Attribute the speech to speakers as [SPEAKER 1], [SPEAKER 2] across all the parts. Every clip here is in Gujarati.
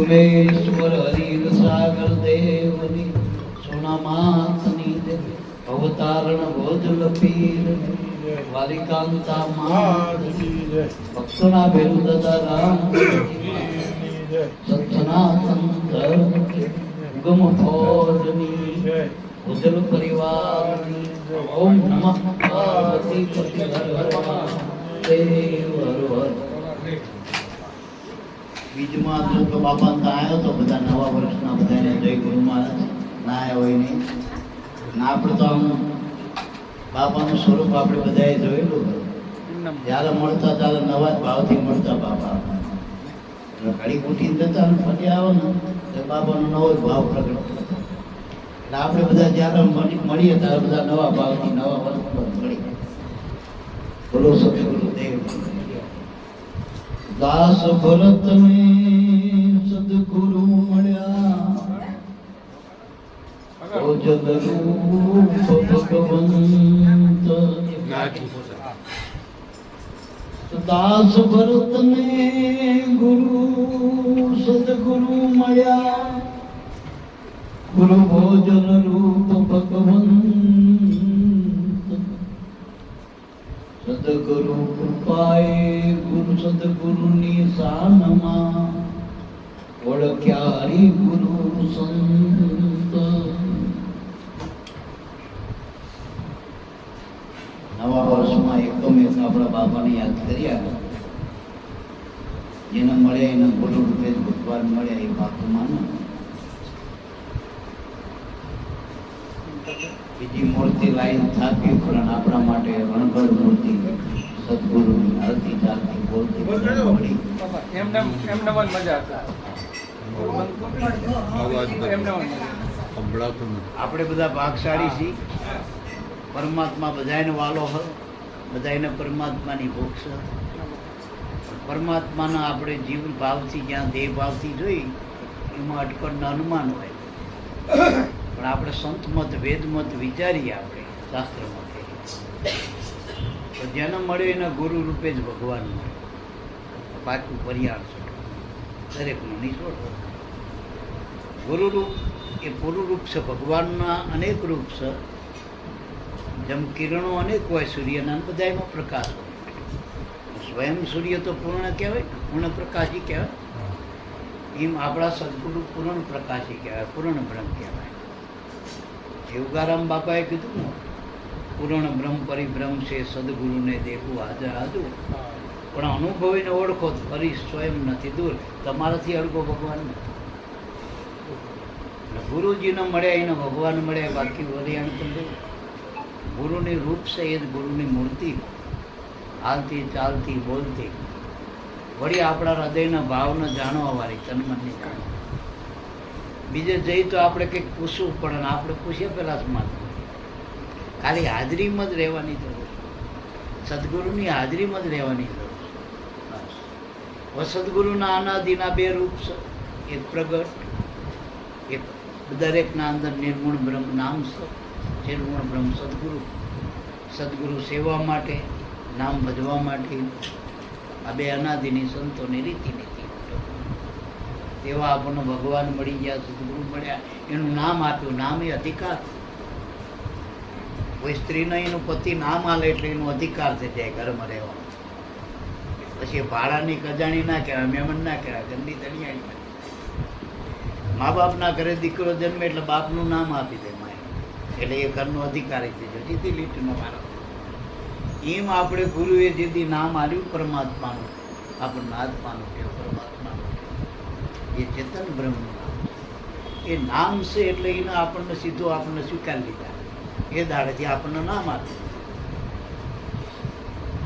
[SPEAKER 1] ઉમેશ્વર હરિર સાગર દેવની સોનામાતની અવતારણ ભોજલ પીર વારિકાંતા માતની ભક્તોના ભેરુ દાદા રામ સત્સનાતન ધર્મ ગમ ફોજની ભોજલ પરિવારની ઓમ નમઃ પાર્વતી પતિ હર હર મહાદેવ હર હર. બીજમાં જો તો બાપા ત્યાં આવ્યો તો બધા નવા વર્ષના બધાને જય ગુરુ મહારાજ ના આવ્યા હોય નહીં ના. આપણે તો આમ બાપાનું સ્વરૂપ આપણે બધાએ જોયેલું જ્યારે મળતા ત્યારે નવા જ ભાવથી મળતા બાપા. ઘડી ઉઠીને જતા ને ફરી આવો ને તો બાપાનો નવો જ ભાવ પ્રગટ. એટલે આપણે બધા જ્યારે મળીએ ત્યારે બધા નવા ભાવથી નવા વર્ષ મળી. બોલો સદગુરુ દેવ દાસ ભરત ને સદગુરુ મળ્યા ઓજલ રૂપ ભગવંત. દાસ ભરત ને ગુરુ સદગુરુ મળ્યા ગુરુ ભોજન રૂપ ભગવંત. સદગુરુ કૃપાએ ગુરુ સદગુરુની શાનમાં ઓળખ્યા હરિ ગુરુ સંત. નવા વર્ષમાં એકદમ એક આપણા બાપાને યાદ કર્યા. જેને મળ્યા એને ગુરુ રૂપે જ ભગવાન મળ્યા એ પાકું માનો. બીજી મૂર્તિ લાઈન થાકી પણ આપણા માટે રણભર મૂર્તિ સદગુરુની હરતી ચાલતી બોલતી મળી. આપણે બધા ભાગશાળી છીએ. પરમાત્મા બધાને વાલો હોય, બધાને પરમાત્માની ભોક્ષ. પરમાત્માના આપણે જીવ ભાવથી જ્યાં દેહ ભાવથી જોઈ એમાં અટકળના અનુમાન હોય. પણ આપણે સંતમત વેદમત વિચારીએ આપણે શાસ્ત્રમાં તો જેને મળ્યો એના ગુરુ રૂપે જ ભગવાન મળે. પાકું પર્યાળ છે દરેકનું નિષ્ફળ. ગુરુ રૂપ એ પૂરું રૂપ છે. ભગવાનના અનેક રૂપ છે. જેમ કિરણો અનેક હોય સૂર્યના બધા એમાં પ્રકાશ હોય. સ્વયં સૂર્ય તો પૂર્ણ કહેવાય, પૂર્ણ પ્રકાશી કહેવાય. એમ આપણા સદગુરુ પૂર્ણ પ્રકાશી કહેવાય, પૂર્ણ બ્રહ્મ કહેવાય. યોગારામ બાપાએ કીધું ને પૂર્ણ બ્રહ્મ પરિભ્રમ છે સદગુરુને દેખું હાજર હાજુ. પણ અનુભવીને ઓળખો ફરી સ્વયં નથી દૂર. તમારાથી અડગો ભગવાન નથી. ગુરુજીને મળ્યા એને ભગવાન મળ્યા. બાકી વરિયાણ તો ગુરુની રૂપ છે એ જ ગુરુની મૂર્તિ. હાલતી ચાલતી બોલતી વળી આપણા હૃદયના ભાવને જાણવા વાળી તન્મનની જાણવા. બીજે જઈ તો આપણે કંઈક પૂછવું પડે ને આપણે પૂછીએ પેલા જ માત્ર ખાલી હાજરીમાં જ રહેવાની જરૂર. સદગુરુની હાજરીમાં જ રહેવાની જરૂર છે. સદગુરુના અનાદિના બે રૂપ છે. એક પ્રગટ, એક દરેકના અંદર નિર્ગુણ બ્રહ્મ નામ છે. નિર્ગુણ બ્રહ્મ સદગુરુ. સદગુરુ સેવા માટે, નામ ભજવા માટે. આ બે અનાદિની સંતોની રીતિ નીતિ. તેવા આપણને ભગવાન મળી ગયા, સદગુરુ મળ્યા. એનું નામ આપ્યું. નામ એ અધિકાર. કોઈ સ્ત્રીને એનું પતિ નામ આલે એટલે એનો અધિકાર થઈ જાય ઘરમાં રહેવાનો. પછી ભાડાની કજાણી ના કહેવાય, મહેમાન ના કહેવાય, ગંદી તળિયાણી. મા બાપના ઘરે દીકરો જન્મે એટલે બાપનું નામ આપી દે માએ, એટલે એ ઘરનો અધિકારી થઈ જાય. સીધી લીટીનો મારા એમ આપણે ગુરુએ જેથી નામ આપ્યું પરમાત્માનું, આપણને આત્માનું કે પરમાત્માનું, એ ચેતન બ્રહ્મનું નામ. એ નામ છે એટલે એને આપણને સીધો આપણને સ્વીકારી લીધા. એ દાડેથી આપણને નામ આપ્યું.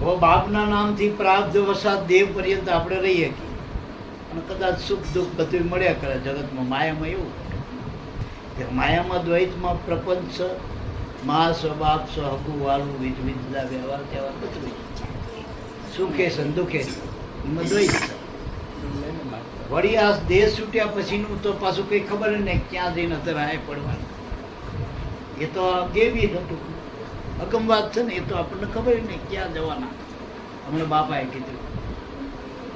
[SPEAKER 1] હવે બાપના નામથી પ્રાપ્ત વસાત દેવ પર્યંત આપણે રહીએ છીએ. અને કદાચ સુખ દુઃખ બધું મળ્યા કરે જગતમાં. માયામાં એવું કે માયામાં દ્વૈતમાં પ્રપંચ મા સ્વબાપ સ્વહકુ વાળું વિધ વિધા વ્યવહાર તહેવાર બધું સુખે છે દુઃખે છે એમાં દ્વૈત છે. વળી આ દેશ છૂટ્યા પછીનું તો પાછું કંઈ ખબર નહીં ક્યાં જઈને અત્યારે પડવાનું. એ તો કેવી હતું અકમ વાત છે ને. એ તો આપણને ખબર નહીં ક્યાં જવાના. હમણાં બાપાએ કીધું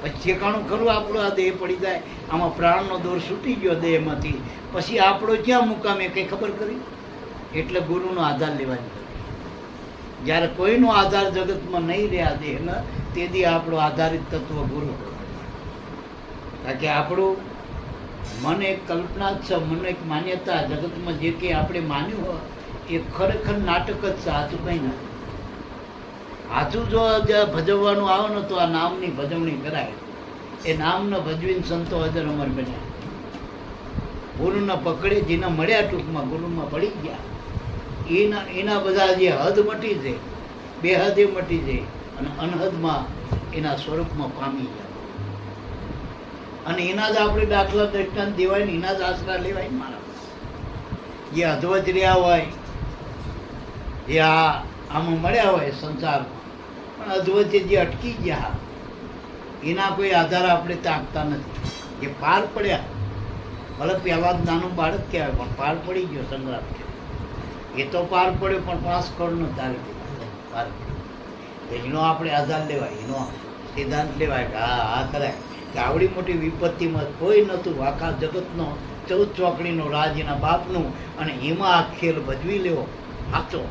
[SPEAKER 1] પછી ઠેકાણું ખરું આપણું આ દેહ પડી જાય, આમાં પ્રાણનો દોર છૂટી ગયો દેહમાંથી, પછી આપણો ક્યાં મુકામે કંઈ ખબર કરી? એટલે ગુરુનો આધાર લેવાની. જ્યારે કોઈનો આધાર જગતમાં નહીં રહે આ દેહનો, તેથી આપણો આધારિત તત્વ ગુરુ. કારણ કે આપણું મન એક કલ્પના જ છે, મન એક માન્યતા. જગતમાં જે કંઈ આપણે માન્યું હોય એ ખરેખર નાટક જ છે, સાચું કંઈ નથી. સાચું જો ભજવવાનું આવે ને તો આ નામની ભજવણી કરાય. એ નામને ભજવીને સંતો અજર અમર બન્યા. ગુરુને પકડે, જેને મળ્યા ટૂંકમાં ગુરુમાં પડી ગયા, એના બધા જે હદ મટી જાય, બે હદે મટી જાય અને અનહદમાં એના સ્વરૂપમાં પામી ગયા. અને એના જ આપણે દાખલા દ્રષ્ટાંત દેવાય ને એના જ આશરા લેવાય ને મારા. જે અધવચ રહ્યા હોય, જે આમાં મળ્યા હોય સંસારમાં, પણ અધવચે જે અટકી ગયા, એના કોઈ આધાર આપણે તાકતા નથી. જે પાર પડ્યા, ભલે પહેલા જ નાનું બાળક કહેવાય, પણ પાર પડી ગયો સંગ્રામ. એ તો પાર પડ્યો, પણ 5 કરોડનો તારી દીધો પાર પડ્યો. એનો આપણે આધાર લેવાય, એનો સિદ્ધાંત લેવાય કે હા કરાય. કે આવડી મોટી વિપત્તિમાં કોઈ નહોતું, આખા જગતનો 14 ચોકડીનો રાજ એના બાપનું, અને એમાં આ ખેલ ભજવી લેવો સાચો,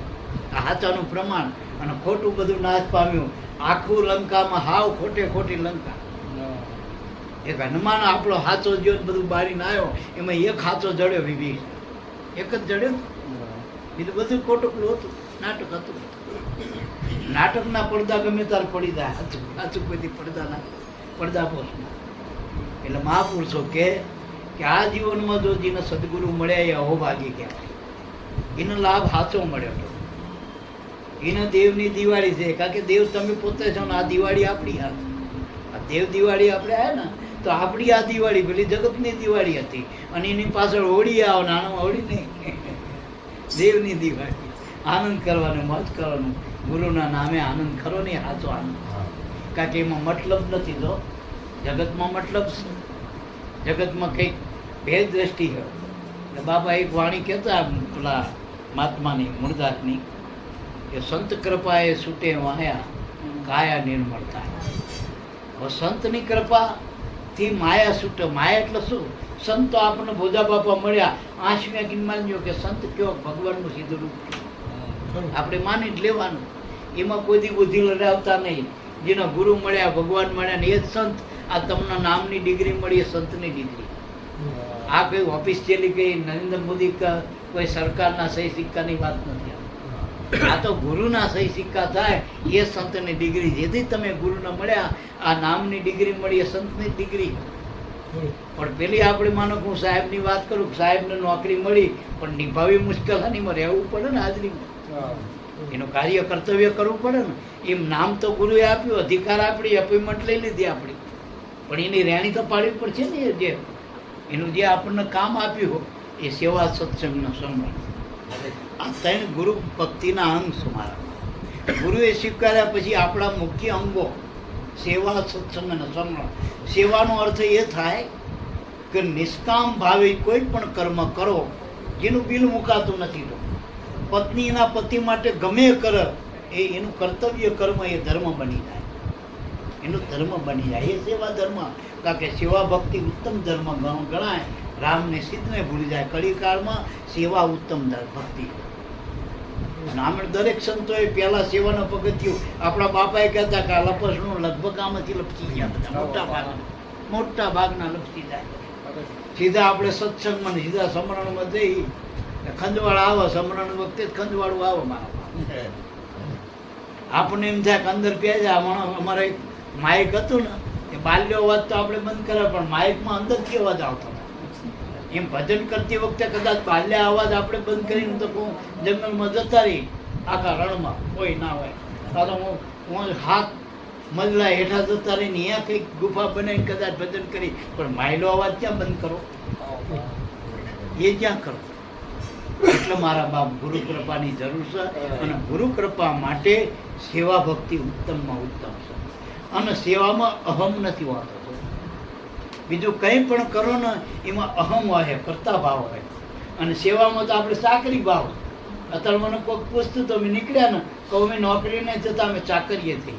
[SPEAKER 1] આ સાચાનું પ્રમાણ. અને ખોટું બધું નાશ પામ્યું. આખું લંકામાં હાવ ખોટે ખોટી લંકા. એક હનુમાન આપણો હાચો જો બધું બારીને આવ્યો, એમાં એક હાચો જડ્યો વિભીષણ, એક જ જડ્યો. બીજું બધું ખોટું હતું, નાટક હતું. નાટકના પડદા ગમે ત્યારે પડી જાય, સાચું કોઈથી પડદા પોષના. એટલે મહાપુરુષો કે આ જીવનમાં જો જેને સદગુરુ મળ્યા એ અહોભાગી કહેવાય. એનો લાભ સાચો મળ્યો હતો. એને દેવની દિવાળી છે, કારણ કે દેવ તમે પોતે છો ને. આ દિવાળી આપણી હાથ, આ દેવ દિવાળી આપણે આવ્યા ને તો આપણી આ દિવાળી પેલી જગતની દિવાળી હતી. અને એની પાછળ હોળી આવો, નાનામાં હોળી નહીં, દેવની દિવાળી. આનંદ કરવાનો, મોજ કરવાનો, ગુરુના નામે આનંદ કરો ને, સાચો આનંદ. કારણ કે એમાં મતલબ નથી. તો જગતમાં મતલબ છે, જગતમાં કંઈક ભેદ દ્રષ્ટિ છે. એટલે બાપા એક વાણી કહેતા પેલા મહાત્માની, મૂળદાસની, કે સંત કૃપાએ છૂટે માયા, કાયા નિર્મળતા. હવે સંતની કૃપાથી માયા છૂટે. માયા એટલે શું? સંત તો આપણને ભોજા બાપા મળ્યા, આંસુએ કીને માનજો કે સંત કયો ભગવાનનું સીધું રૂપ છે. આપણે માની જ લેવાનું, એમાં કોઈ દી બુદ્ધિ લડાવતા નહીં. જેના ગુરુ મળ્યા, ભગવાન મળ્યા ને એ જ સંત. આ તમને નામની ડિગ્રી મળી, એ સંતની ડિગ્રી. આ કોઈ ઓફિશિયલી કઈ નરેન્દ્ર મોદી કોઈ સરકારના સહી સિક્કાની વાત નથી. આ તો ગુરુના સહી સિક્કા થાય એ સંતની ડિગ્રી. જેથી તમે ગુરુને મળ્યા, આ નામની ડિગ્રી મળી, એ સંતની ડિગ્રી. પણ પેલી આપણે માનો કે હું સાહેબની વાત કરું, સાહેબને નોકરી મળી પણ નિભાવવી મુશ્કેલ છે ને, એમાં રહેવું પડે ને હાજરીમાં. એનું કાર્ય કર્તવ્ય કરવું પડે ને. એમ નામ તો ગુરુએ આપ્યું, અધિકાર આપણી, એપોઇન્ટમેન્ટ લઈ લીધી આપણી, પણ એની રહેણી તો પાડવી પડશે ને. જે એનું જે આપણને કામ આપ્યું એ સેવા, સત્સંગનો સમય. આ 3 ગુરુ ભક્તિના અંગ છે મારા. ગુરુએ સ્વીકાર્યા પછી આપણા મુખ્ય અંગો સેવા, સત્સંગ અને સમરણ. સેવાનો અર્થ એ થાય કે નિષ્કામ ભાવે કોઈ પણ કર્મ કરો જેનું બિલ મુકાતું નથી. તો પત્ની એના પતિ માટે ગમે કરે એ એનું કર્તવ્ય કર્મ, એ ધર્મ બની જાય, એનો ધર્મ બની જાય. એ સેવા ધર્મ. કારણ કે સેવા ભક્તિ ઉત્તમ ધર્મ ગણાય. રામને સિદ્ધને ભૂલી જાય. કળીકાળમાં સેવા ઉત્તમ ભક્તિ. આમ દરેક સંતોએ પહેલા સેવાના પગથિયું. આપણા બાપાએ કહેતા કે આ લપસણું લગભગ આમાંથી લપસી ગયા બધા, મોટા ભાગના લપસી જાય. સીધા આપણે સત્સંગમાં, સીધા સમરણમાં જઈ. ખંજવાળ આવે, સમરણ વખતે જ ખંજવાળું આવે મારા. આપણને એમ થાય કે અંદર પે જાય. અમારે એક માઇક હતું ને, એ બાલ્યો અવાજ તો આપણે બંધ કરે, પણ માઇકમાં અંદરથી અવાજ આવતો. એમ ભજન કરતી વખતે કદાચ બાલ્યા અવાજ આપણે બંધ કરીને તો જંગલમાં જતા રહી, આખા રણમાં કોઈ ના હોય. તો હું હાથ મજલા હેઠા જતા રહીને અહીંયા કંઈક ગુફા બનાવીને કદાચ ભજન કરી, પણ માયલો અવાજ ક્યાં બંધ કરો? એ ક્યાં કરો? એટલે મારા બાપ ગુરુ કૃપાની જરૂર છે. અને ગુરુ કૃપા માટે સેવા ભક્તિ ઉત્તમમાં ઉત્તમ છે. અને સેવામાં અહમ નથી હોતો. બીજું કંઈ પણ કરો ને એમાં અહમ હોય, કરતા ભાવ હોય. અને સેવામાં તો આપણે ચાકરી ભાવ. અત્યારે મને કોઈક પૂછતું તો અમે નીકળ્યા ને, કહું અમે નોકરી નહીં જતા, અમે ચાકરીએ થઈ.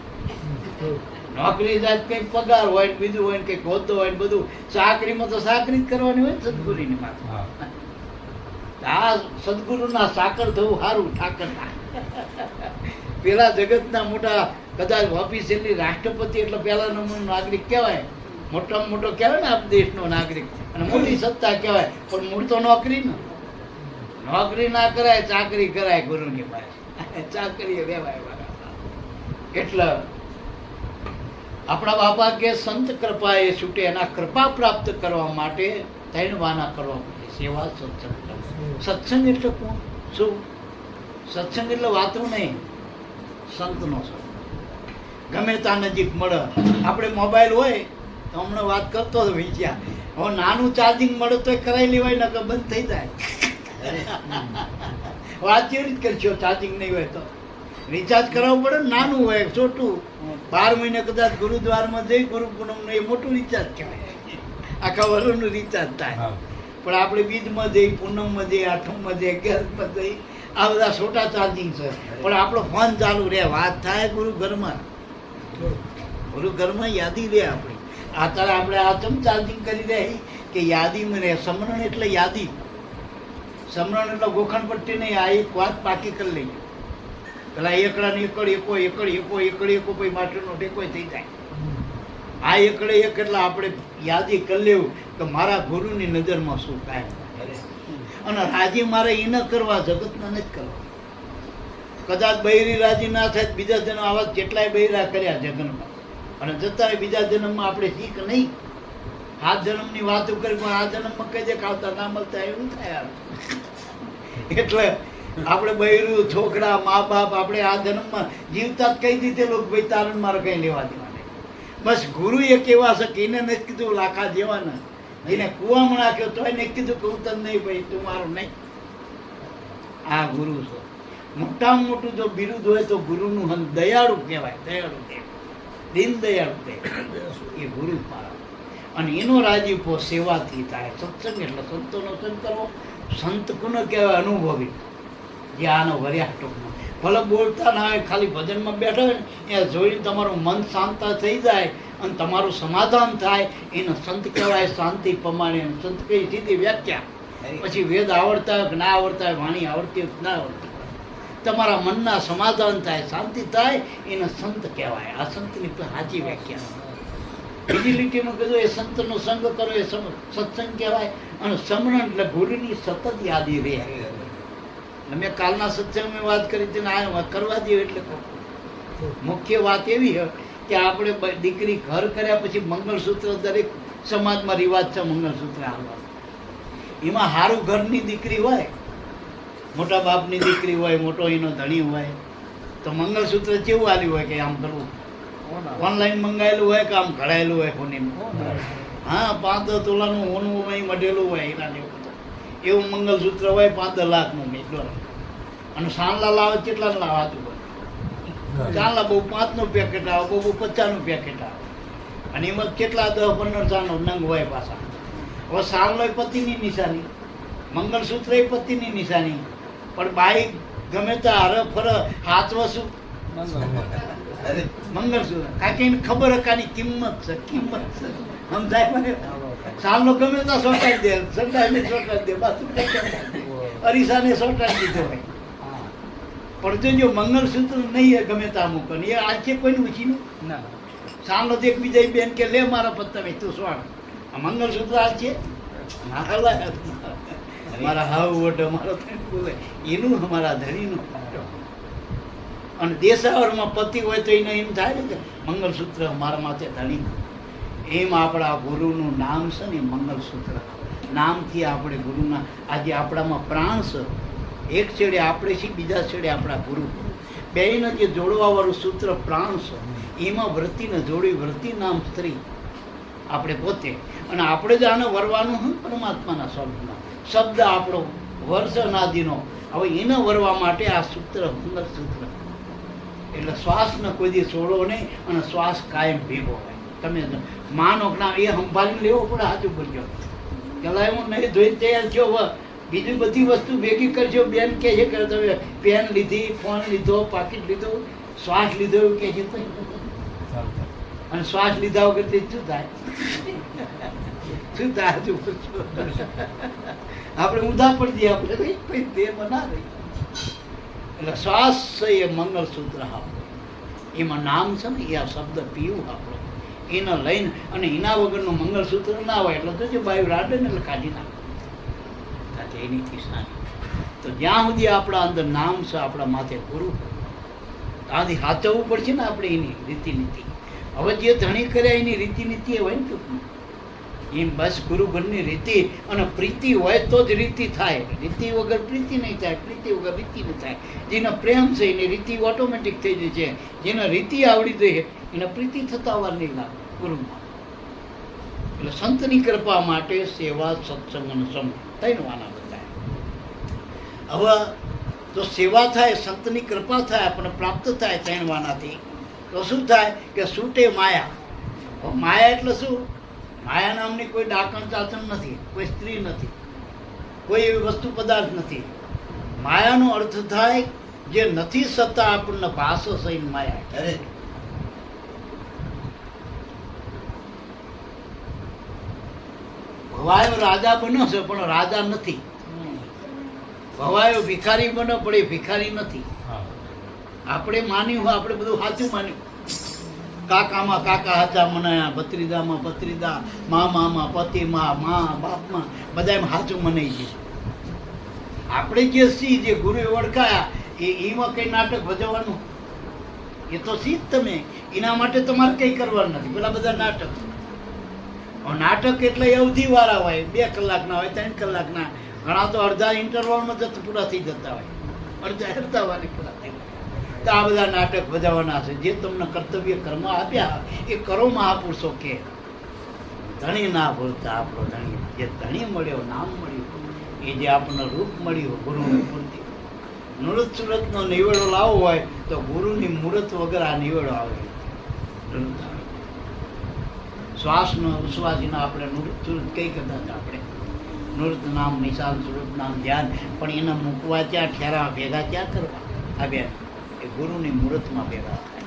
[SPEAKER 1] નોકરી જાય કંઈક પગાર હોય ને બીજું હોય ને કંઈક હોદ્દો હોય ને બધું. ચાકરીમાં તો ચાકરી જ કરવાની હોય ને સદગુરુની માથે. આ સદગુરુના સાકર થવું સારું, ઠાકર પેલા જગતના મોટા કદાચ ઓફિસિયલી રાષ્ટ્રપતિ એટલે પહેલા નંબરનો નાગરિક કહેવાય, મોટામાં મોટો કહેવાય ને આ દેશનો નાગરિક, અને મોટી સત્તા કહેવાય. પણ મૂળ તો નોકરી ને, નોકરી ના કરાય, ચાકરી કરાય ગુરુની પાસે, ચાકરી રહેવાય. એટલે આપણા બાપા કે સંત કૃપા એ છૂટે, એના કૃપા પ્રાપ્ત કરવા માટે ત્રણ વાના કરવા પડે: સેવા, સત્સંગ. સત્સંગ એટલે કોણ? શું સત્સંગ? એટલે વાતું નહીં, સંતનો સંગ. ગમે ત્યાં નજીક મળે. આપણે મોબાઈલ હોય તો હમણાં વાત કરતો હતો વિચાર, હવે નાનું ચાર્જિંગ મળે તો કરાવી લેવાય, ને કે બંધ થઈ જાય. વાત કેવી રીતે કરશો? ચાર્જિંગ નહીં હોય તો રિચાર્જ કરાવવું પડે. નાનું હોય, છોટું, 12 મહિને કદાચ ગુરુદ્વારમાં જઈ ગુરુ પૂનમનું, એ મોટું રિચાર્જ કહેવાય, આખા વર્ષનું રિચાર્જ થાય. પણ આપણે બીજમાં જઈ, પૂનમમાં જઈ, આઠમમાં જઈ, 11માં જઈ, આ બધા છોટા ચાર્જિંગ છે. પણ આપણો ફોન ચાલુ રહે, વાત થાય ગુરુ ઘરમાં. ગુરુ ઘરમાં યાદી રહે આપણી. અત્યારે આપણે આ ચમ ચાર્જિંગ કરી રહી કે યાદીમાં રહે. સમરણ એટલે યાદી, સમરણ એટલે ગોખણ પટ્ટી નહીં. આ એક વાત પાકી કરી લઈએ. પેલા એકડા ને એકડ, એકો એકડ, એકો એકડ, એકો પછી માટનો ટેકો થઈ જાય. આ એકડે એક એટલે આપણે યાદી કરી લેવું કે મારા ગુરુની નજરમાં શું કાંઈ. અને રાજી મારે એ ન કરવા, જગતને નથી કરવા. કદાચ બૈરી રાજી ના થાય, બીજા જન્મ આવા કેટલાય બૈરા કર્યા જગનમાં, અને જતા બીજા જન્મમાં આપણે શીખ નહીં. આ જન્મની વાતો કરી, પણ આ જન્મમાં કઈ દે ખાવતા ના મળતા, એવું થાય. એટલે આપણે બૈરું, છોકરા, મા બાપ આપણે આ જન્મમાં જીવતા જ કહી દીધેલું ભાઈ તારણ મારે કઈ લેવા દેવા નહીં. બસ ગુરુ એક એવા છે કે એને નથી કીધું લાખા જેવાના, એને કુવામાં નાખ્યો તો એને કીધું કે હું તને નહીં ભાઈ, તું મારું નહીં. આ ગુરુ છે. મોટામાં મોટું જો બિરુદ હોય તો ગુરુનું દયાળુ કહેવાય. દયાળુ કહેવાય, દીન દયાળુ કહેવાય, એ ગુરુ મારા. અને એનો રાજીપો સેવાથી થાય. સત્સંગ એટલે સંતોનો સંગ કરવો. સંત કોને કહેવાય? અનુભવી, જે આનો વર્યા ટૂંકમાં ભલે બોલતા ના હોય, ખાલી ભજનમાં બેઠા હોય ને એ જોઈને તમારું મન શાંત થઈ જાય અને તમારું સમાધાન થાય, એને સંત કહેવાય. શાંતિ પ્રમાણે સંત કઈ સીધી વ્યાખ્યા. પછી વેદ આવડતા હોય કે ના આવડતા હોય, વાણી આવડતી હોય કે ના આવડતી હોય, તમારા મનના સમાધાન થાય, શાંતિ થાય, એને સંત કહેવાય. આ સંતની સાચી વ્યાખ્યા. બીજી લીટીમાં કીધું એ સંતનો સંગ કરો એ સત્સંગ કહેવાય. અને સમરણ એટલે ગુરુની સતત યાદી રહે. મેં કાલના સત્સંગમાં વાત કરી હતી ને આ કરવા દઈએ એટલે મુખ્ય વાત એવી છે કે આપણે દીકરી ઘર કર્યા પછી મંગળસૂત્ર, દરેક સમાજમાં રિવાજ છે મંગળસૂત્ર હાલવા. એમાં સારું ઘરની દીકરી હોય, મોટા બાપની દીકરી હોય, મોટો એનો ધણી હોય, તો મંગળસૂત્ર કેવું આલ્યું હોય કે આમ કરવું, ઓનલાઈન મંગાવેલું હોય કે આમ ઘડાયેલું હોય હોનીમાં. હા, 5 તોલાનું હોનું હોય, મઢેલું હોય, એના એવું મંગળસૂત્ર હોય 5 લાખનું મેં. અને સાંડલા લાવે કેટલા લાવાતું હોય? ચાંદલા બહુ 5નું પેકેટ આવે, બહુ 50નું પેકેટ આવે, અને એમાં કેટલા 10-15 નંગ હોય પાછા. હવે સાંડલો પતિની નિશાની, મંગળસૂત્ર એ પતિની નિશાની. પણ બાઈ ગમે ત્યાં હર ફર હાથ વસું મંગળસૂત્ર, કારણ કે એને ખબર હકાની કિંમત છે, કિંમત છે. સમજાય મને? સાંડલો ગમે ત્યાં સોટાડી દે, સંડાઈને સોટાડી દે, બાથરૂમ અરીસાને સોટાડી દીધો હોય. પણ જો મંગળસૂત્ર નહીં ગમે ત્યાં મૂકો, એ આ છે કોઈનું ઉછીનું ના. સાંડલો તો એકબીજા બેન કે લે મારા પત્તા તું સોળ, આ મંગળસૂત્ર આ છે મારા હાવ ઓઢો મારો બોલે એનું, અમારા ધણીનું. અને દેશાવરમાં પતિ હોય તો એને એમ થાય ને કે મંગળસૂત્ર મારા માથે ધણી. એમ આપણા ગુરુનું નામ છે ને મંગળસૂત્ર. નામથી આપણે ગુરુના આજે આપણામાં પ્રાણ છે. એક છેડે આપણે છીએ, બીજા છેડે આપણા ગુરુ. બેયને જે જોડવાવાળું સૂત્ર પ્રાણ છે. એમાં વૃત્તિને જોડી, વૃત્તિ નામ સ્ત્રી આપણે પોતે. અને આપણે જ આને વરવાનું હોય પરમાત્માના શબ્દમાં. શબ્દ આપણો વર્ષ નાદીનો. હવે એને વરવા માટે આ સૂત્ર મંગળસૂત્ર. એટલે શ્વાસને કોઈ દી છોડો નહીં, અને શ્વાસ કાયમ ભેગો હોય. તમે માનો કે ના એ સંભાળીને લેવો પડે. સાચું બોલજો. પેલા એવું નહીં ધોઈ તૈયાર છો, બીજી બધી વસ્તુ ભેગી કરજો. બેન કે છે કે તમે પેન લીધી, ફોન લીધો, પાકીટ લીધો, શ્વાસ લીધો, એવું કે છે. અને શ્વાસ લીધા વગર શું થાય? શું થાય? હજુ આપણે ઊંધા પડી જઈએ, આપણે પછી દેહમાં ના રહી. એટલે શ્વાસ છે એ મંગળસૂત્ર આપણું, એમાં નામ છે ને એ આ શબ્દ પીવું આપણો, એને લઈને અને એના વગરનું મંગળસૂત્ર ના હોય એટલે તો જે બાયું રાડે ને એટલે કાઢી નાખે એનીથી સારી. તો જ્યાં સુધી આપણા અંદર નામ છે, આપણા માથે ગુરુ, ત્યાંથી સાચવવું પડશે ને આપણે એની રીતિનીતિ. હવે જે ધણી કર્યા એની રીતિનીતિ હોય ને ટૂંકમાં એમ બસ ગુરુગણની રીતિ અને પ્રીતિ હોય તો જ રીતિ થાય. રીતિ વગર પ્રીતિ નહીં થાય, પ્રીતિ વગર રીતિ નહીં થાય. જેનો પ્રેમ છે એની રીતિ ઓટોમેટિક થઈ જાય છે. જેને રીતિ આવડી જોઈએ એને પ્રીતિ થતા વાર નહીં લાગે ગુરુમાં. એટલે સંતની કૃપા માટે સેવા, સત્સંગ અને સમ ત્રણ વાના બતાવે. હવે જો સેવા થાય, સંતની કૃપા થાય, આપણને પ્રાપ્ત થાય ત્રણ વાનાથી, તો શું થાય કે છૂટે માયા. માયા એટલે શું? માયા નામની કોઈ ડાકણ ચાચણ નથી, કોઈ સ્ત્રી નથી, કોઈ એવી વસ્તુ પદાર્થ નથી. માયાનો અર્થ થાય જે નથી સત્તા આપણને ભાસ છે માયા. ભવાયો રાજા બન્યો છે પણ રાજા નથી. ભવાયો ભિખારી બન્યો પણ એ ભિખારી નથી. આપણે માન્યું, આપણે બધું સાચું માન્યું. કાકામાં કાકા હાચા મનાયા, ભત્રીજામાં ભત્રીજા, મામામાં પતિમાં, મા બાપમાં બધામાં સાચું મનાઈ ગયું. આપણે જે સી જે ગુરુએ ઓળખાયા એમાં કઈ નાટક ભજવવાનું? એ તો સી જ તમે. એના માટે તમારે કઈ કરવાનું નથી. પેલા બધા નાટક. નાટક એટલે અવધિ વાળા હોય, 2 કલાકના હોય, 3 કલાકના. ઘણા તો અડધા ઇન્ટરવલમાં જ પૂરા થઈ જતા હોય, અડધા વાળી પૂરા થઈ. તો આ બધા નાટક ભજવવાના છે. જે તમને કર્તવ્ય કર્મ આપ્યા એ કરો. મહાપુરુષો કે ધણી ના ભૂલતા આપણો ધણી. જે ધણી મળ્યો, નામ મળ્યું, એ જે આપણને રૂપ મળ્યું ગુરુની પૂર્તિ. મૂર્ત સુરતનો નિવેડો લાવવો હોય તો ગુરુની મૂર્ત વગર આ નિવેડો આવે. શ્વાસનો ઉશ્વાસીનો આપણે નૃત સુરત કઈ કદાચ આપણે નૃત નામ, નિશાન સુરત નામ, ધ્યાન, પણ એને મૂકવા ત્યાં ઠેરા ભેગા ક્યાં કરવા? આવ્યા એ ગુરુની મૂર્તમાં ભેગા થાય.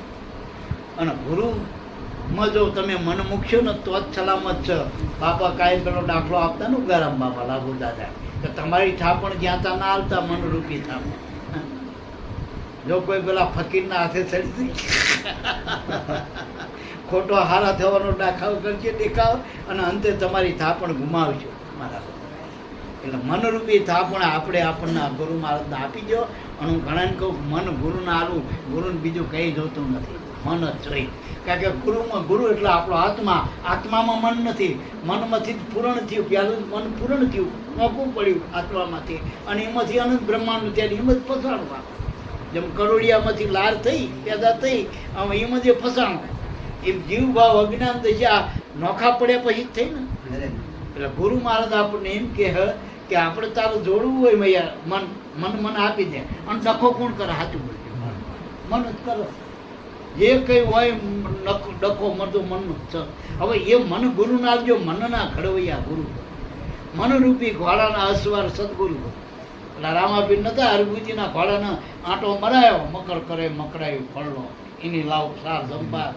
[SPEAKER 1] અને ગુરુમાં જો તમે મન મૂકશો ને તો જ સલામત છે. બાપા કાંઈ પેલો દાખલો આપતા ને ઉગારામ બાપા લાગુ દાદા કે તમારી થાપણ જ્યાં ત્યાં ના આવતા મનરૂપી થાપણ. જો કોઈ પેલા ફકીરના હાથે ચડી ખોટો હારા થવાનો દાખાવ કરશે, દેખાવ, અને અંતે તમારી થાપણ ગુમાવશો મારા. એટલે મનરૂપી થાપણ આપણને ગુરુ મહારાજને આપી દો. અને હું ઘણાને કહું મન ગુરુને આલું, ગુરુને બીજું કંઈ જોતું નથી, મન જ જોઈએ. કારણ કે ગુરુ એટલે આપણો આત્મા. આત્મામાં મન નથી, મનમાંથી જ પૂરણ થયું. પહેલું મન પૂરણ થયું, મોકું પડ્યું આત્મામાંથી, અને એમાંથી અનંત બ્રહ્માંડ ત્યારે એમ જ ફસાણવા. જેમ કરોડિયામાંથી લાર થઈ, પેદા થઈ, એમાં જે ફસાણો એમ જીવ ભાવ અજ્ઞાન દશા નોખા પડ્યા પછી જ થઈ ને. એટલે ગુરુ મહારાજ આપણને એમ કહે કે આપણે તારું જોડવું હોય મૈયા મન આપી દે. અને ડખો કોણ કરે? સાચું બોલજો, મન જ કરો. જે કંઈ હોય ડખો મરદો મનનું છે. હવે એ મન ગુરુને આપજો. મનના ઘડવૈયા ગુરુ, મનરૂપી ઘોડાના અસવાર સદગુરુ. એટલે રામાબીન નતા હરભુજીના ઘોડાને આંટો મરાયો, મકર કરે મકડાયું ફળનો, એની લાવ સાર સંભાર.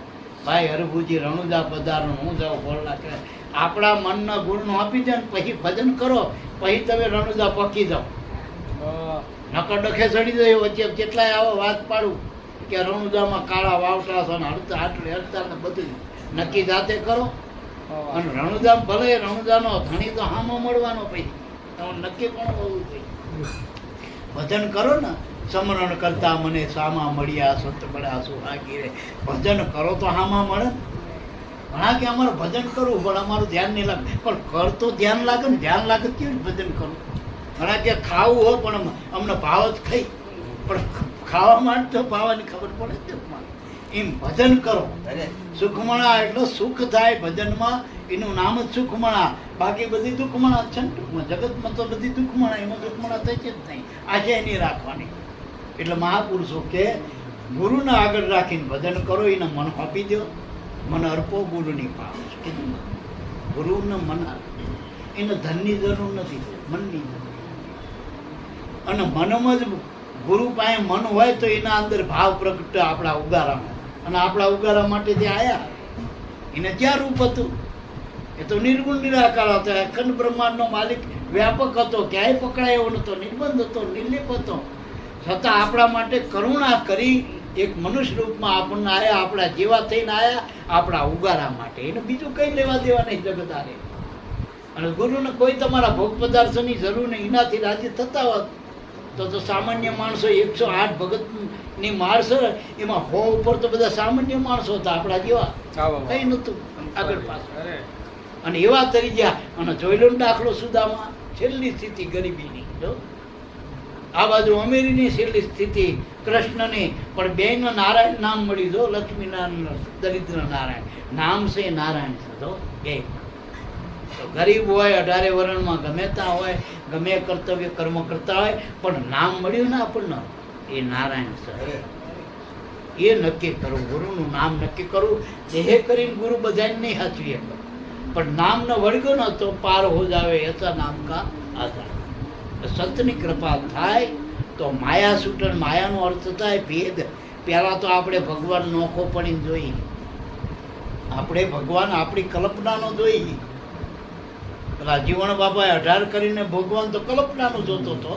[SPEAKER 1] ભાઈ હરભુજી રણુજા પધારો, હું જાઉં ફળના કરે. આપણા મનના ગુણનો આપી દે ને પછી ભજન કરો, પછી તમે રણુજા પકી જાઓ. નકર ડખે ચડી જાય વચ્ચે કેટલાય આવો વાત પાડું કે રણુજામાં કાળા વાવટા છે ને હડતાલ ને બધું નક્કી જાતે કરો. અને રણુજામ ભલે રણુજાનો ધણી તો હામો મળવાનો, પછી નક્કી પણ હોવું જોઈએ. ભજન કરો ને, સમરણ કરતા મને સામા મળ્યા, સત મળ્યા સુહાગી રે. ભજન કરો તો હામા મળે. ઘણા કે અમારે ભજન કરવું પણ અમારું ધ્યાન નહીં લાગે. પણ કર તો ધ્યાન લાગે ને, ધ્યાન લાગે કેવું ભજન કરવું. ઘણા કે ખાવું હોય પણ અમને ભાવ જ ખાઈ, પણ ખાવા માટે તો ભાવની ખબર પડે જ. એમ ભજન કરો. સુખમણા એટલે સુખ થાય ભજનમાં, એનું નામ જ સુખમણા. બાકી બધી દુઃખમણા છે ને ટૂંકમાં. જગતમાં તો બધી દુઃખમણા, એમાં દુઃખમણા થઈ છે જ નહીં. આજે એની રાખવાની. એટલે મહાપુરુષો કે ગુરુને આગળ રાખીને ભજન કરો, એને મન આપી દો. મન અર્પો ગુરુની પાવ. ગુરુને મન એને ધનની જરૂર નથી, મનની જરૂર. અને મનમાં જ ગુરુ પાસે મન હોય તો એના અંદર ભાવ પ્રગટ આપણા ઉગારામાં. અને આપણા ઉગારા માટે જે આવ્યા એને ક્યાં રૂપ હતું? એ તો નિર્ગુણ નિરાકાર હતો, અખંડ બ્રહ્માંડનો માલિક, વ્યાપક હતો, ક્યાંય પકડાય એવો નતો, નિર્બંધ હતો, નિર્લેપ હતો. છતાં આપણા માટે કરુણા કરી એક મનુષ્ય રૂપમાં આપણને આયા, આપણા જેવા થઈને આયા, આપણા ઉગારા માટે. એને બીજું કંઈ લેવા દેવા નહીં જગત આરે. અને ગુરુને કોઈ તમારા ભોગ પદાર્થોની જરૂર નહીં, એનાથી રાજી થતા હોત તો સામાન્ય માણસો 108 ભગતની માણસો, એમાં 100 ઉપર તો બધા સામાન્ય માણસો હતા આપણા જેવા, કઈ નતું આગળ પાછળ. અને એવા તરી ગયા. અને જોઈ લો દાખલો સુદામા, છેલ્લી સ્થિતિ ગરીબીની. જો આ બાજુ અમીરીની છેલ્લી સ્થિતિ કૃષ્ણની, પણ બેયનું નારાયણ નામ મળ્યું. જો લક્ષ્મીનારાયણ, દરિદ્ર નારાયણ નામ છે, નારાયણ છે. જો બે તો ગરીબ હોય, 18 વર્ષમાં ગમે ત્યાં હોય, ગમે કર્તવ્ય કર્મ કરતા હોય, પણ નામ મળ્યું ને આપણને, એ નારાયણ છે. એ નક્કી કરવું, ગુરુનું નામ નક્કી કરવું. દેહ કરીને ગુરુ બધાને નહીં હાચવી શકે, પણ નામ ન વળગ્યો ને તો પાર હો જાવે, એસા નામ કા આધાર. સંતની કૃપા થાય તો માયા છૂટણ, માયાનો અર્થ થાય ભેદ. પહેલાં તો આપણે ભગવાન નોખો પડીને જોઈએ, આપણે ભગવાન આપણી કલ્પનાનો જોઈએ. પેલા જીવણ બાપાએ 18 કરીને ભગવાન તો કલ્પનાનું જોતો હતો,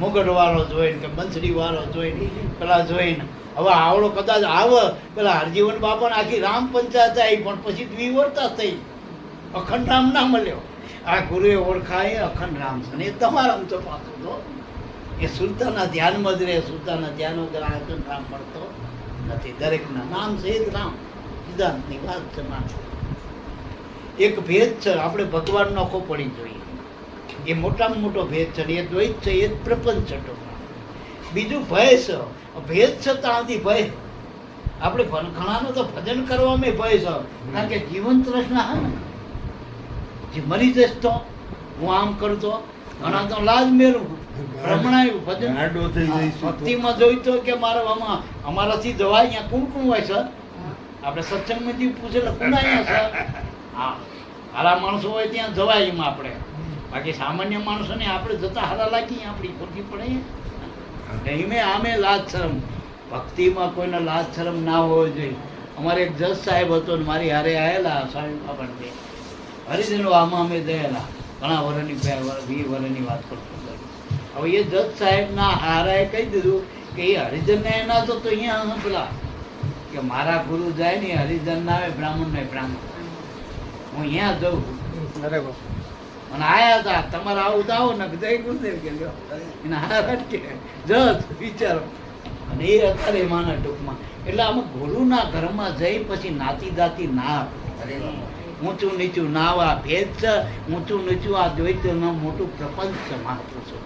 [SPEAKER 1] મુગટવાળો જોઈને કે બંસરીવાળો જોઈને પેલા જોઈને. હવે આવડો કદાચ આવે, પેલા હરજીવન બાપાને આખી રામ પંચાયત આવી, પણ પછી દ્વિવર્તા થઈ, અખંડ રામ ના મળ્યો. આ ગુરુએ ઓળખાય અખંડ રામ છે ને એ તમારા તો પાછું તો એ સુલતાના ધ્યાનમાં જ રહે, સુલતાના ધ્યાન વગર અખંડ રામ મળતો નથી. દરેકના નામ છે જ રામ, સિદ્ધાંતની વાત છે. માણસ એક ભેદ છે, આપણે ભગવાન નોખો પડી જોઈએ, એ મોટામાં મોટો ભેદ છે. એ દ્વૈત છે, એ જ પ્રપંચ છે. બીજું ભય છે, ભેદ છે ત્યાંથી ભય. આપણે ઘણાનો તો ભજન કરવામાં ભય છે, કારણ કે જીવન તૃષ્ણા હે ને, જે મરી જશ તો હું આમ કરતો, ઘણા તો લાજ મેળવું ભ્રમણાયું ભજન ભક્તિમાં જોઈતો કે મારે આમાં અમારાથી દવા અહીંયા કોણ કોણ હોય સર? આપણે સત્સંગમાં જે પૂછે કોણ અહીંયા સર? હા, હારા માણસો હોય ત્યાં જવાય એમાં આપણે, બાકી સામાન્ય માણસોને આપણે જતા હારા લાગી આપણી ખોટી પડે. એમે આમે લાજ શરમ, ભક્તિમાં કોઈને લાજ શરમ ના હોવો જોઈએ. અમારે એક જજ સાહેબ હતો ને મારી હારે આવેલા સ્વામી બાબા હરિજનો, આમાં અમે ગયેલા ઘણા વર્ષની 20 વર્ષની વાત કરતો. હવે એ જજ સાહેબના હારાએ કહી દીધું કે એ હરિજનને એના તો અહીંયા પેલા કે મારા ગુરુ જાય ને હરિજન ના આવે, બ્રાહ્મણ ને બ્રાહ્મણ, હું અહીંયા જઉં. અરે અને આયા હતા, તમારે આવું તો આવો ને જય ગુરુદેવ કે એના હારા કે જજ વિચારો. અને એ અત્યારે માના ટૂંકમાં. એટલે આમાં ગુરુના ઘરમાં જઈ પછી નાતી દાતી ના, ઊંચું નીચું નાવા ભેદ છે, ઊંચું નીચું આ દ્વૈતનું મોટું પ્રપંચ છે. મહાપુરુષો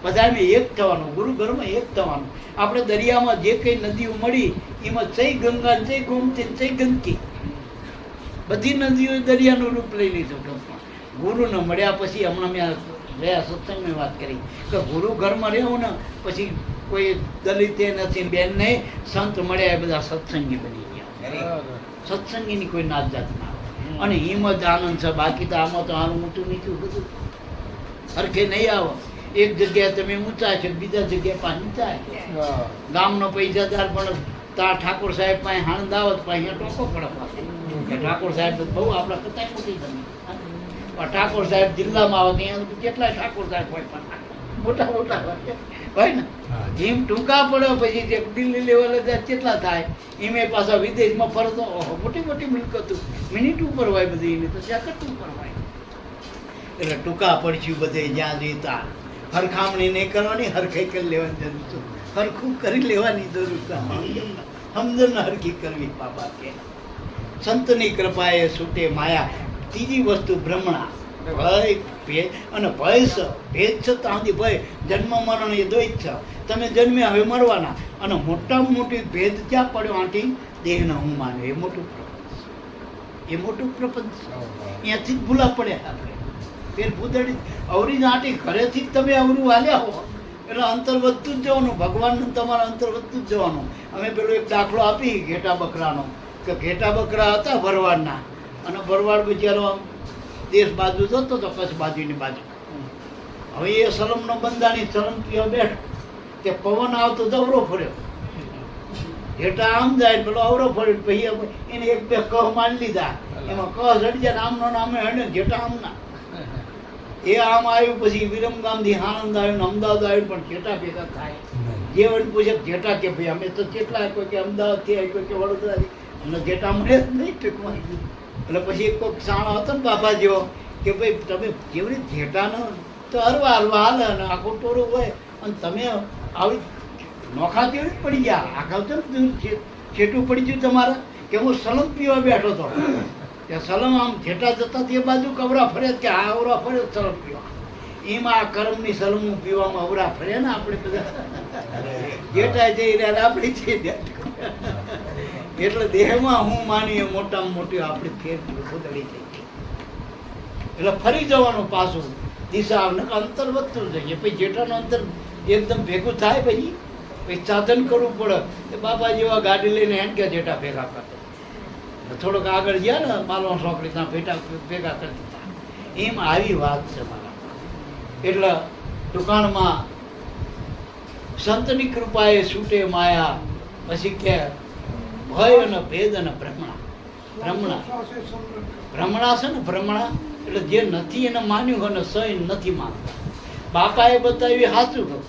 [SPEAKER 1] બધાને એક થવાનું, ગુરુ ઘરમાં એક થવાનું. આપણે દરિયામાં જે કઈ નદીઓ મળી એમાં જય ગંગા, જય ગોમતી, જય ગંદકી, બધી નદીઓ દરિયાનું રૂપ લઈ લીધું. ટૂંકમાં ગુરુને મળ્યા પછી, હમણાં મેં રહ્યા સત્સંગની વાત કરી કે ગુરુ ઘરમાં રહેવું ને પછી કોઈ દલિત નથી, બેન નહીં, સંત મળ્યા એ બધા સત્સંગી બની ગયા. સત્સંગીની કોઈ નાત જાત ના, અને એમ જ આનંદ છે. બાકી તો આમાં તો આનું ઊંચું નીચું બધું હરખે નહીં આવો. એક જગ્યાએ તમે ઊંચા છે, બીજા જગ્યાએ પાછી નીચા. ગામનો પૈસાદાર પણ તા ઠાકોર સાહેબ પાસે હાણંદ આવત પાસે ટોકો પડે પાસે કે ઠાકોર સાહેબ બહુ આપણા કતાય મોટી જમીન. ઠાકોર સાહેબ જિલ્લામાં આવે ત્યાં કેટલાય ઠાકોર સાહેબ હોય, પણ મોટા મોટા હોય ને. જેમ ટૂંકા પડે પછી જે દિલ્હી લેવલે કેટલા થાય, એમે પાછા વિદેશમાં ફરતો મોટી મોટી મિલકતો મિનિટ ઉપર હોય બધી, એની તો સેકન્ડ ઉપર હોય. એટલે ટૂંકા પડશું બધે જ્યાં જતા. હરખામણી નહીં કરવાની, હરખાઈ કરી લેવાની જરૂર છે, હરખું કરી લેવાની જરૂર છે. સમજણ હરખી કરવી બાબા કે સંતની કૃપાએ છૂટે માયા. ત્રીજી વસ્તુ ભ્રમણા, ભય ભેદ. અને ભય છે, ભેદ છે ત્યાંથી ભય. જન્મ મરણ એ દ્વૈત છે, તમે જન્મ્યા હવે મરવાના. અને મોટામાં મોટી ભેદ ક્યાં પડ્યો આંટી? દેહને હું માન્યો, એ મોટું પ્રપંચ, એ મોટું પ્રપંચ. અહીંયાથી જ ભૂલા પડ્યા આપણે. ફેર ભૂતળી અવરી આંટી ઘરેથી જ તમે અવરું હાલ્યા હો એટલે અંતર વધતું જ જવાનું, ભગવાનનું તમારે અંતર વધતું જ જવાનું. અમે પેલો એક દાખલો આપી ઘેટા બકરાનો, કે ઘેટા બકરા હતા ભરવાડના, અને ભરવાડ બિચારો દેશ બાજુ જતો હતો, કચ્છ બાજુની બાજુ. હવે એ સલમનો બંધાણી સલમ પીવા બેઠ, તે પવન આવતો દવરો ફર્યો, જેટા આમ જાય પેલો અવરો ફર્યો, પછી એને એક બે કહ મારી લીધા, એમાં કહ ચડી જાય, આમનો નામે હેને જેટા આમના. એ આમ આવ્યું, પછી વિરમગામથી આણંદ આવ્યું, અમદાવાદ આવ્યું, પણ જેટા ભેગા થાય. જે વળી પૂછે જેટા કે ભાઈ અમે તો કેટલા, કોઈ કે અમદાવાદથી આવી, કોઈ કે વડોદરાથી, અમને જેટા મળે જ નહીં ટૂંકમાં. એટલે પછી એક કોઈક સાણો હતો ને બાપા જેવો કે ભાઈ તમે જેવડી જેટાનો તો હરવા હરવા હાલે ને આખું ટોળું હોય, અને તમે આવી નોખા કેવી પડી ગયા, આખા તો છેટું પડી ગયું તમારે. કે હું સલમ પીવા બેઠો હતો, ત્યાં સલમ આમ જેટા જતા તે બાજુ કવરા ફરે કે આ અવરા ફરે સલમ પીવા. એમાં આ કર્મની સલમું પીવામાં અવરા ફરે ને આપણે બધા જેટા જઈ રહ્યા આપણે જઈ. એટલે દેહમાં હું માનીએ મોટામાં મોટી આપણી ફેર બદલી થઈ ગઈ. એટલે ફરી જવાનું પાછું દિશા અંતર વધતું જઈએ. પછી જેટાનું અંતર એકદમ ભેગું થાય, પછી સાધન કરવું પડે. એ બાપા જેવા ગાડી લઈને હેન કે જેટા ભેગા કરતો, થોડોક આગળ ગયા ને માલવા છોકરી ત્યાં ભેગા કરી દીધા. એમ આવી વાત છે મારા. એટલે દુકાનમાં સંતની કૃપાએ છૂટે માયા, પછી કે ભય અને ભેદ અને ભ્રમણા. ભ્રમણા છે ને, ભ્રમણા એટલે જે નથી એને માન્યું હોય ને સહી નથી માનતા. બાપાએ બતાવી સાચું કહું,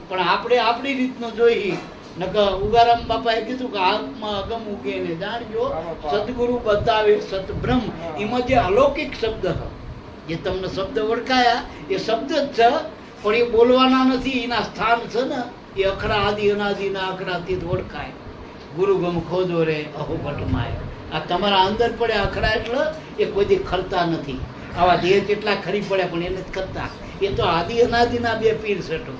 [SPEAKER 1] પણ આપણે આપણી રીતનું જોઈ. નકર ઉગારામ બાપાએ કીધું કે આત્મા અગમ ઉગે ને જાણજો, સદગુરુ બતાવે સતબ્રહ્મ. એમાં જે અલૌકિક શબ્દ જે તમને શબ્દ ઓળખાયા એ શબ્દ જ છે, પણ એ બોલવાના નથી. એના સ્થાન છે ને એ અખરા આદિ અનાદિના અખરાથી જ ઓળખાય. ગુરુગમ ખોજો રે અહો ભટમાય. આ તમારા અંદર પડે અખરા એટલે એ કોઈ દી ખરતા નથી. આવા દેહ જેટલા ખરી પડ્યા પણ એને જ કરતા. એ તો આદિ અનાદિના બે પીર સેટો.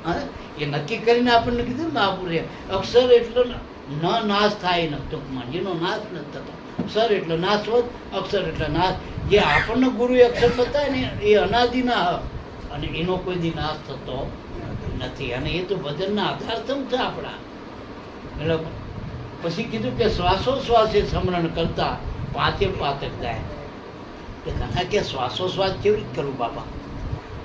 [SPEAKER 1] હા, એ નક્કી કરીને આપણને કીધું ને બાપુરે, અક્ષર એટલો ન નાશ થાય ને ટૂંકમાં, જેનો નાશ નથી થતો. અક્ષર એટલે નાશવત, અક્ષર એટલે નાશ. જે આપણને ગુરુ અક્ષર બતાવે ને એ અનાદિના, અને એનો કોઈ દી નાશ થતો નથી. અને એ તો ભજનના આધારસ્તંભ છે આપણા. એટલે પછી કીધું કે શ્વાસોશ્વાસે સ્મરણ કરતા પાંચે પાતક ગાય. ઘણા કે શ્વાસોશ્વાસ કેવી રીતે કરવું બાપા?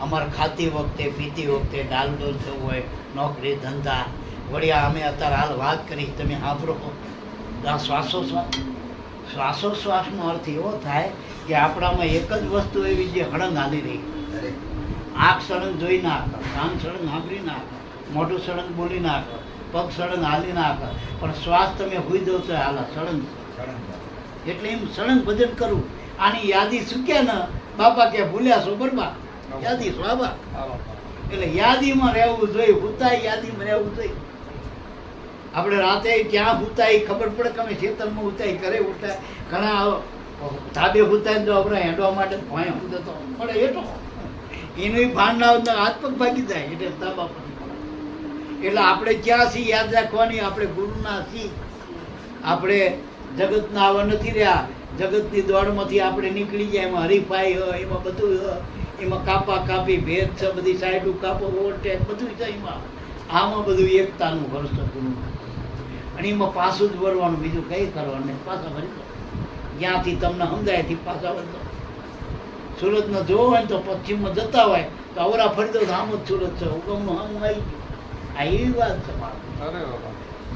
[SPEAKER 1] અમારે ખાતી વખતે, પીતી વખતે, ડાલડોલ થવું હોય, નોકરી ધંધા, વળ્યા અમે અત્યારે હાલ વાત કરી, તમે સાંભળો. આ શ્વાસોશ્વાસનો અર્થ એવો થાય કે આપણામાં એક જ વસ્તુ એવી જે હળંગ હાલી રહી. આંખ સળંગ જોઈ ના આકર, કાન સળંગ સાંભળી ના આકર, મોઢું સળંગ બોલી ના આકર, પગ સળંગ હાલી ના આકર, પણ શ્વાસ તમે હોઈ દો તો હાલા સળંગ. એટલે એમ સળંગ ભજન કરવું. આની યાદી ચૂક્યા ને બાપા કે ભૂલ્યા છો બરબા, યાદી સ્વાબા. એટલે યાદીમાં રહેવું જોઈએ, હુતાય યાદીમાં રહેવું જોઈએ. આપણે રાતે ક્યાં હુતાય ખબર પડે કે અમે ખેતરમાં હુતાય, ઘરે હુતાય. ઘણા ધાબે હુતાય તો આપણે હેડવા માટે ભોંય હુતો મળે એટો, એનું ભાન ના હોય હાથ પગ ભાગી જાય. એટલે ધાબા પર એટલે આપણે ક્યાં છીએ યાદ રાખવાની, આપણે ગુરુના છીએ. આપણે જગતના આવા નથી રહ્યા. જગતની દોડમાંથી આપણે નીકળી જાય. એમાં હરીફાઈ હોય, એમાં બધું હોય, એમાં કાપા કાપી ભેદ છે, બધી સાઈડું કાપો ઓવરટેક બધું છે. એમાં આમાં બધું એકતાનું ભરસો ગુરુ, અને એમાં પાછું જ વરવાનું, બીજું કંઈ કરવાનું પાછા ભરી દો. જ્યાંથી તમને સમજાયથી પાછા વરતો. સુરતને જોવો હોય ને તો પશ્ચિમમાં જતા હોય તો અવરા ફરી દો, આમ જ સુરત છે, હુકમનું આમ આવી ગયું. આ એવી વાત છે મારું.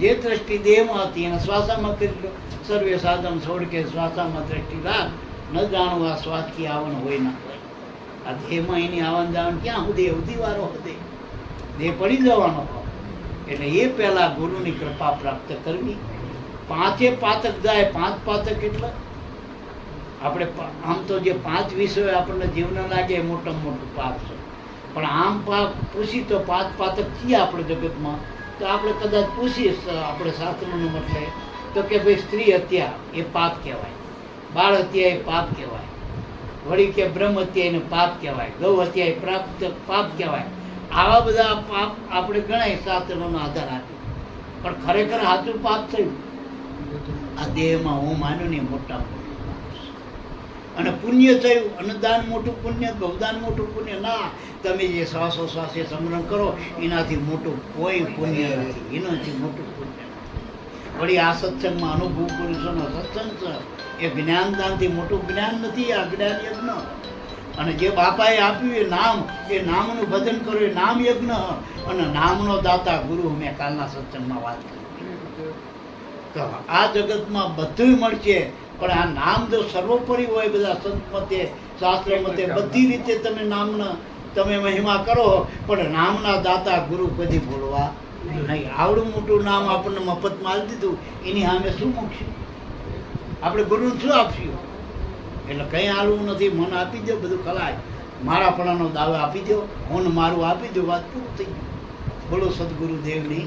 [SPEAKER 1] જે દ્રષ્ટિ દેહમાં હતી એને શ્વાસામાં કરી લો. સર્વે સાધન છોડ કે શ્વાસામાં દ્રષ્ટિ રાખ, ન જાણવું આ શ્વાસ કી આવન હોય ના હોય. આ દેહમાં એની આવન જાવન ક્યાં સુધી અવધિ વાળો હતી, દેહ પડી જવાનો. એટલે એ પહેલા ગુરુની કૃપા પ્રાપ્ત કરવી. પાંચે પાતક જાય. પાંચ પાતક એટલે આપણે આમ તો જે 5 વિષયો આપણને જીવન લાગે એ મોટામાં મોટું પાપ છે, પણ આમ પાપ પૂછી તો 5 પાતક છીએ આપણે જગતમાં. તો આપણે કદાચ પૂછીએ આપણે શાસ્ત્રનું મતલબ તો કે ભાઈ સ્ત્રી હત્યા એ પાપ કહેવાય, બાળ હત્યા એ પાપ કહેવાય, વળી કે બ્રહ્મ હત્યા એને પાપ કહેવાય, ગૌ હત્યા એ પાપ કહેવાય. આવા બધા પાપ આપણે ગણાય શાસ્ત્રનો આધાર આપી. પણ ખરેખર સાચું પાપ થયું આ દેહમાં હું માન્યું ને મોટા મોટું. અને પુણ્ય થયું, અન્નદાન મોટું પુણ્ય, ગૌદાન મોટું પુણ્ય ના. તમે જે શ્વાસોશ્વાસે સ્મરણ કરો એનાથી મોટું કોઈ પુણ્ય નથી, એનાથી મોટું પુણ્ય. વળી આ સત્સંગમાં અનુભવ પુરુષોનો સત્સંગ છે, એ જ્ઞાનદાનથી મોટું જ્ઞાન નથી. આ જ્ઞાન યજ્ઞ, અને જે બાપાએ આપ્યું એ નામ, એ નામનું ભજન કરો એ નામ યજ્ઞ. અને નામનો દાતા ગુરુ મેં કાલના સત્સંગમાં વાત કરી. કે આ જગતમાં બધું મળશે, પણ આ નામ જો સર્વોપરી હોય, બધા સંત મતે શાસ્ત્ર મતે બધી રીતે તમે નામના તમે મહિમા કરો, પણ નામના દાતા ગુરુ કદી ભૂલવા નહીં. આવડું મોટું નામ આપણને મફતમાં આપી દીધું, એની સામે શું મૂકશું આપણે? ગુરુને શું આપશું? એટલે કંઈ હાલવું નથી. મન આપી દો, બધું ખલાય. મારા પણાનો દાવો આપી દો, હું મારું આપી દો, વાત પૂરું થઈ ગયું. બોલો સદગુરુદેવની.